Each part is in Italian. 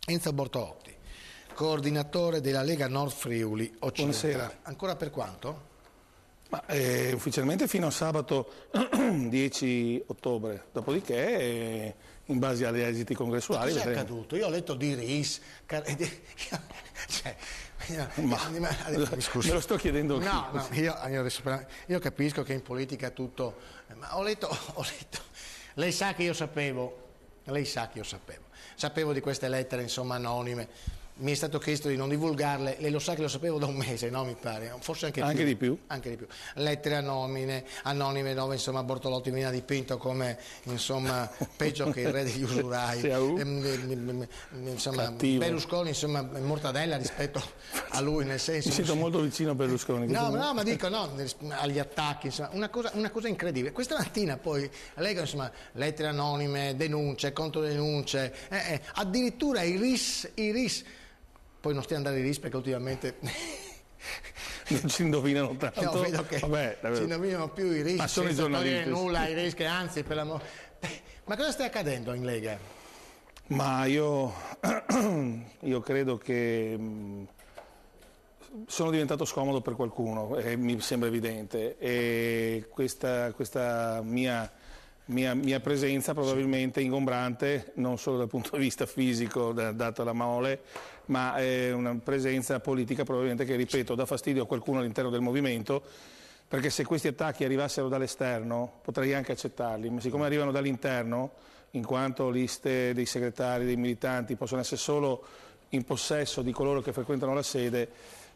Enzo Bortolotti, coordinatore della Lega Nord Friuli Occidentale. Buonasera. Ancora per quanto? Ufficialmente fino a sabato 10 ottobre, dopodiché in base agli esiti congressuali Cosa è accaduto? Io ho letto di RIS, me lo sto chiedendo anch'io. Io capisco che in politica tutto, ma ho letto, lei sa che io sapevo di queste lettere insomma anonime. Mi è stato chiesto di non divulgarle, lei lo sa che lo sapevo da un mese, no? Mi pare, forse anche di più. Lettere anonime dove insomma Bortolotti veniva dipinto come insomma peggio che il re degli usurai, insomma cattivo. Berlusconi insomma mortadella rispetto a lui, nel senso. Mi sento molto vicino a Berlusconi. Ma dico agli attacchi, insomma, una cosa incredibile. Questa mattina poi leggo insomma lettere anonime, denunce, controdenunce, addirittura i RIS. Poi non stiamo andando ai RIS perché ultimamente non ci indovinano tanto. No, vedo che ci indovinano più i RIS, ma sono i giornalisti. Nulla ai RIS, che anzi per l'amore. Ma cosa sta accadendo in Lega? Ma io credo che sono diventato scomodo per qualcuno, mi sembra evidente, e questa mia presenza probabilmente ingombrante, non solo dal punto di vista fisico dato la mole, ma è una presenza politica probabilmente che, ripeto, dà fastidio a qualcuno all'interno del movimento, perché se questi attacchi arrivassero dall'esterno potrei anche accettarli, ma siccome arrivano dall'interno, in quanto liste dei segretari, dei militanti possono essere solo in possesso di coloro che frequentano la sede,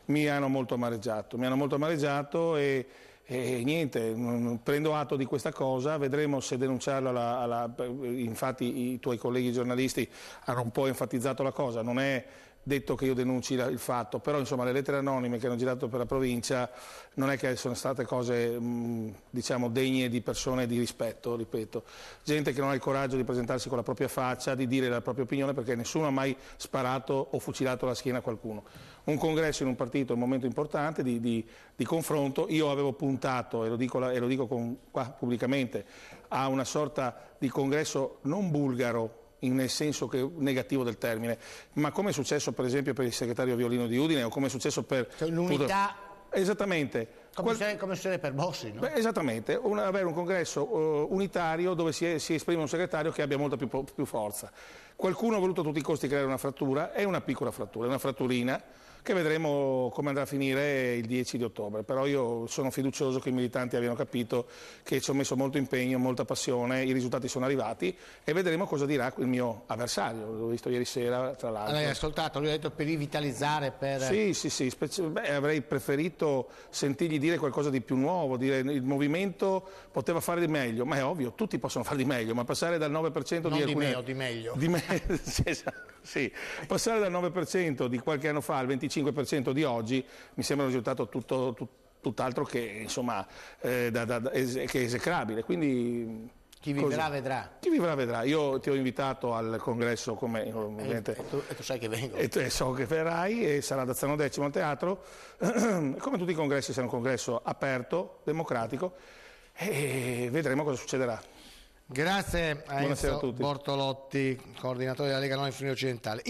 mi hanno molto amareggiato e niente, prendo atto di questa cosa, vedremo se denunciarla. Infatti i tuoi colleghi giornalisti hanno un po' enfatizzato la cosa, non è detto che io denunci il fatto, però insomma le lettere anonime che hanno girato per la provincia non è che sono state cose diciamo degne di persone di rispetto, ripeto, gente che non ha il coraggio di presentarsi con la propria faccia, di dire la propria opinione, perché nessuno ha mai sparato o fucilato la schiena a qualcuno. Un congresso in un partito è un momento importante di confronto. Io avevo puntato, e lo dico qua pubblicamente, a una sorta di congresso non bulgaro, nel senso negativo del termine, ma come è successo per esempio per il segretario Violino di Udine, o come è successo per l'unità. Esattamente. Come succede per Bossi, no? Esattamente, avere un congresso unitario dove si esprime un segretario che abbia molta più forza. Qualcuno ha voluto a tutti i costi creare una frattura, è una piccola frattura, è una fratturina che vedremo come andrà a finire il 10 di ottobre, però io sono fiducioso che i militanti abbiano capito che ci ho messo molto impegno, molta passione, i risultati sono arrivati e vedremo cosa dirà il mio avversario, l'ho visto ieri sera tra l'altro. L'hai ascoltato, lui ha detto per rivitalizzare, per... Sì, avrei preferito sentirgli dire qualcosa di più nuovo, dire il movimento poteva fare di meglio, ma è ovvio, tutti possono fare di meglio, ma passare dal 9% di meglio. Sì, passare dal 9% di qualche anno fa al 25% di oggi mi sembra un risultato tutt'altro che, insomma, che esecrabile. Quindi, chi vivrà vedrà. Chi vivrà vedrà. Io ti ho invitato al congresso come ovviamente. E tu sai che vengo. E so che verrai e sarà da Zano X al teatro. Come tutti i congressi sarà un congresso aperto, democratico e vedremo cosa succederà. Grazie a Enzo Bortolotti, coordinatore della Lega Nord Friuli Occidentale.